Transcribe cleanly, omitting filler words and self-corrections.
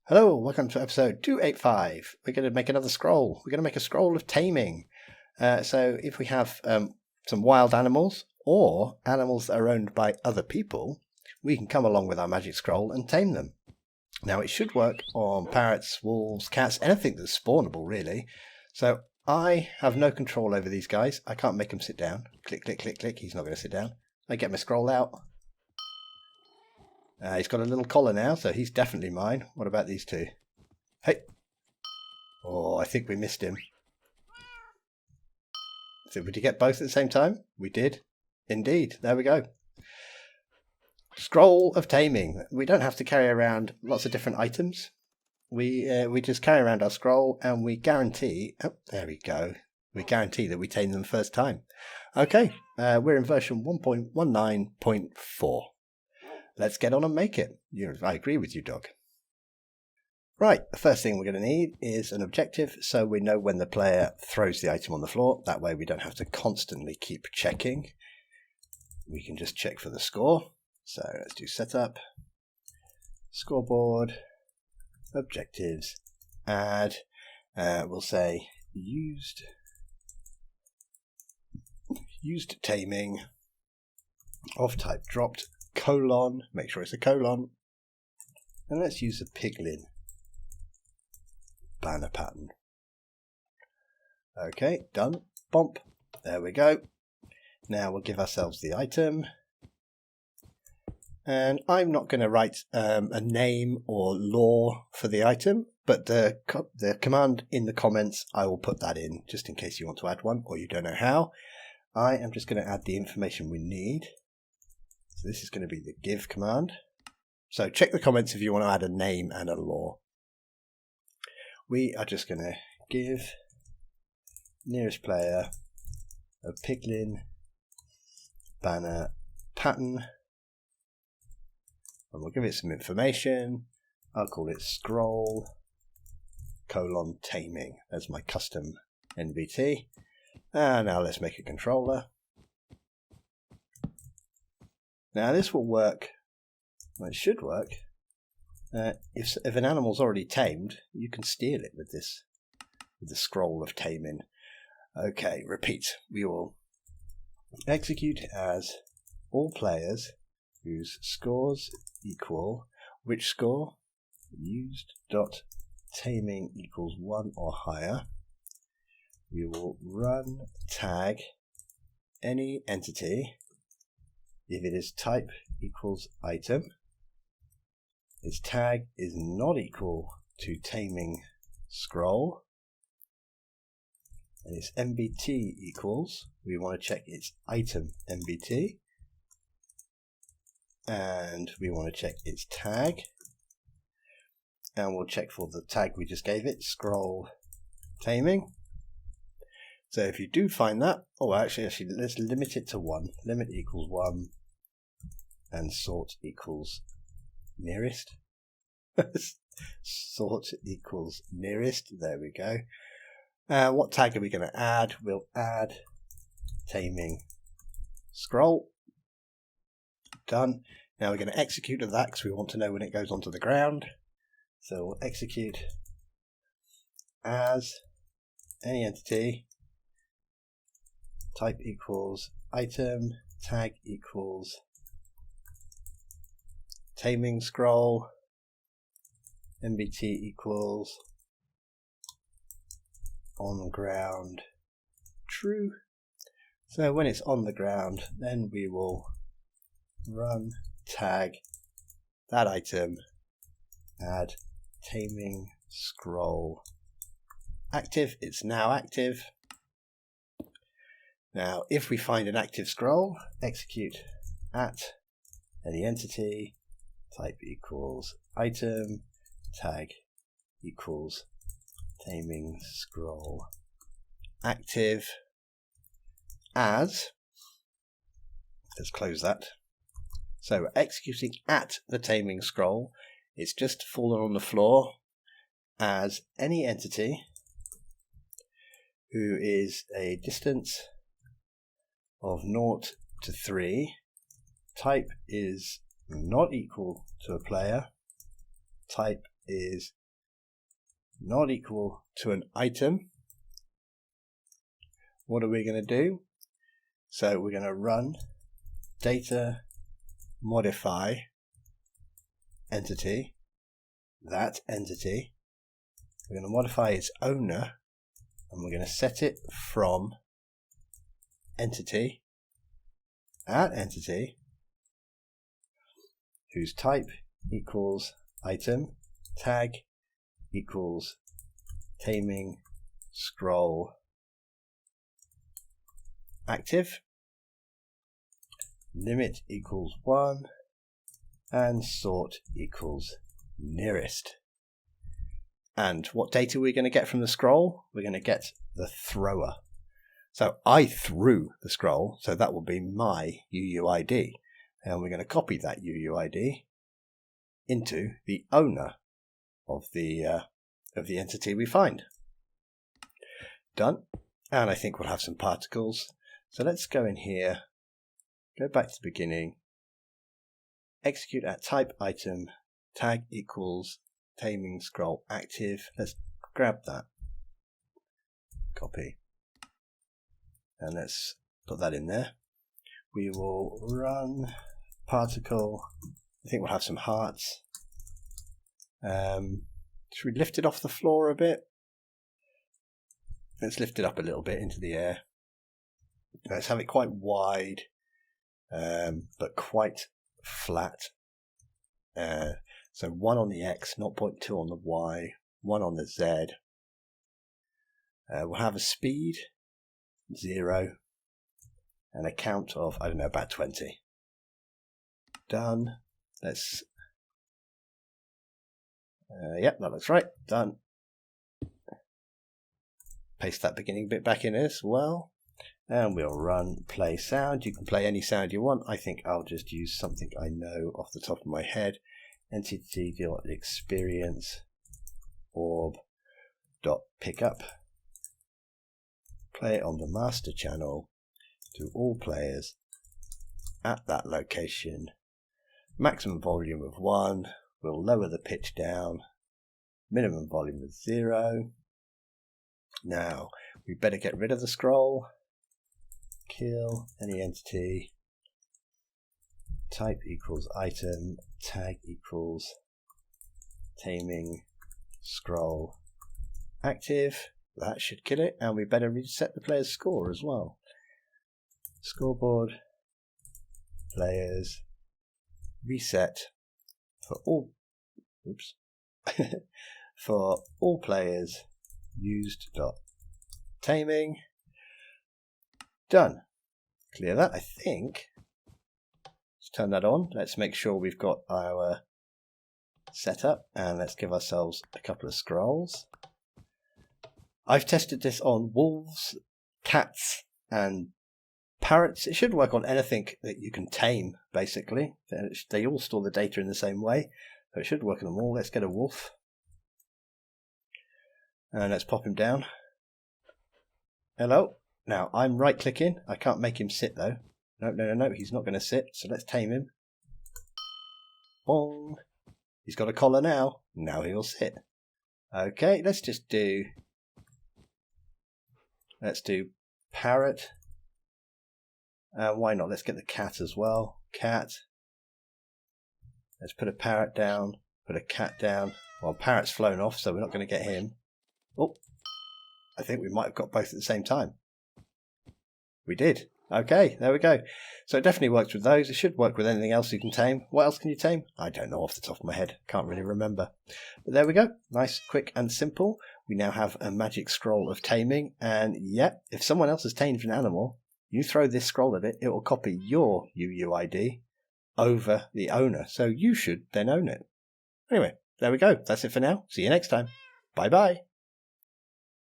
Hello, welcome to episode 285. We're going to make another scroll. We're going to make a scroll of taming. So if we have some wild animals or animals that are owned by other people, we can come along with our magic scroll and tame them. Now it should work on parrots, wolves, cats, anything that's spawnable really. So I have no control over these guys. I can't make them sit down. Click, click, click, click. He's not going to sit down. I get my scroll out. He's got a little collar now, so he's definitely mine. What about these two? Hey! Oh, I think we missed him. So did you get both at the same time? We did. Indeed. There we go. Scroll of taming. We don't have to carry around lots of different items. We just carry around our scroll and we guarantee... Oh, there we go. We guarantee that we tame them first time. Okay, we're in version 1.19.4. Let's get on and make it. I agree with you, dog. Right, the first thing we're going to need is an objective so we know when the player throws the item on the floor. That way we don't have to constantly keep checking. We can just check for the score. So let's do setup, scoreboard, objectives, add. We'll say used taming of type dropped. Colon, make sure it's a colon, and let's use a piglin banner pattern. Okay, done. Bump. There we go. Now we'll give ourselves the item, and I'm not going to write a name or lore for the item, but the command in the comments, I will put that in just in case you want to add one or you don't know how. I am just going to add the information we need. So this is going to be the give command. So check the comments if you want to add a name and a lore. We are just going to give nearest player a piglin banner pattern. And we'll give it some information. I'll call it scroll colon taming as my custom NBT. And now let's make a controller. Now this will work, well it should work, if an animal's already tamed, you can steal it with this, with the scroll of taming. Okay, repeat, we will execute as all players whose scores equal, which score? Used.taming equals 1 or higher. We will run tag any entity if it is type equals item, its tag is not equal to taming scroll, and its MBT equals, we want to check its item MBT, and we want to check its tag, and we'll check for the tag we just gave it, scroll taming. So if you do find that, actually let's limit it to 1. Limit equals 1 and sort equals nearest. Sort equals nearest. There we go. What tag are we going to add? We'll add taming scroll. Done. Now we're going to execute that because we want to know when it goes onto the ground. So we'll execute as any entity. Type equals item, tag equals taming scroll, MBT equals on ground true. So when it's on the ground, then we will run tag that item, add taming scroll active. It's now active. Now, if we find an active scroll, execute at any entity, type equals item, tag equals taming scroll active as, let's close that. So we're executing at the taming scroll. It's just fallen on the floor as any entity who is a distance of 0 to 3, type is not equal to a player, type is not equal to an item, what are we going to do? So we're going to run data modify entity, that entity. We're going to modify its owner, and we're going to set it from entity, at entity, whose type equals item, tag equals taming scroll active, limit equals 1, and sort equals nearest. And what data are we going to get from the scroll? We're going to get the thrower. So I threw the scroll, so that will be my UUID. And we're going to copy that UUID into the owner of the entity we find. Done. And I think we'll have some particles. So let's go in here, go back to the beginning, execute at type item, tag equals taming scroll active. Let's grab that, copy, and let's put that in there. We will run particle. I think we'll have some hearts. Should we lift it off the floor a bit? Let's lift it up a little bit into the air. Let's have it quite wide, but quite flat. So 1 on the X, 0.2 on the Y, 1 on the Z. We'll have a speed, 0, and a count of, I don't know, about 20. Done. Let's, yep, that looks right. Done. Paste that beginning bit back in as well. And we'll run play sound. You can play any sound you want. I think I'll just use something I know off the top of my head. Entity.experience orb.pickup. Play it on the master channel to all players at that location. Maximum volume of 1. We'll lower the pitch down. Minimum volume of 0. Now, we better get rid of the scroll. Kill any entity. Type equals item. Tag equals taming scroll active. That should kill it. And we better reset the player's score as well. Scoreboard. Players. Reset for all. Oops. For all players. Used.taming. Done. Clear that, I think. Let's turn that on. Let's make sure we've got our setup, and let's give ourselves a couple of scrolls. I've tested this on wolves, cats, and parrots. It should work on anything that you can tame, basically. They all store the data in the same way, so it should work on them all. Let's get a wolf. And let's pop him down. Hello. Now, I'm right-clicking. I can't make him sit, though. No, he's not going to sit, so let's tame him. Bong. He's got a collar now. Now he'll sit. Okay, let's do parrot. Why not? Let's get the cat as well. Cat. Let's put a parrot down, put a cat down. Well, parrot's flown off, so we're not going to get him. Oh, I think we might have got both at the same time. We did. Okay, there we go. So it definitely works with those. It should work with anything else you can tame. What else can you tame? I don't know off the top of my head. Can't really remember. But there we go. Nice, quick and simple. We now have a magic scroll of taming. And yeah, if someone else has tamed an animal, you throw this scroll at it, it will copy your UUID over the owner. So you should then own it. Anyway, there we go. That's it for now. See you next time. Bye-bye.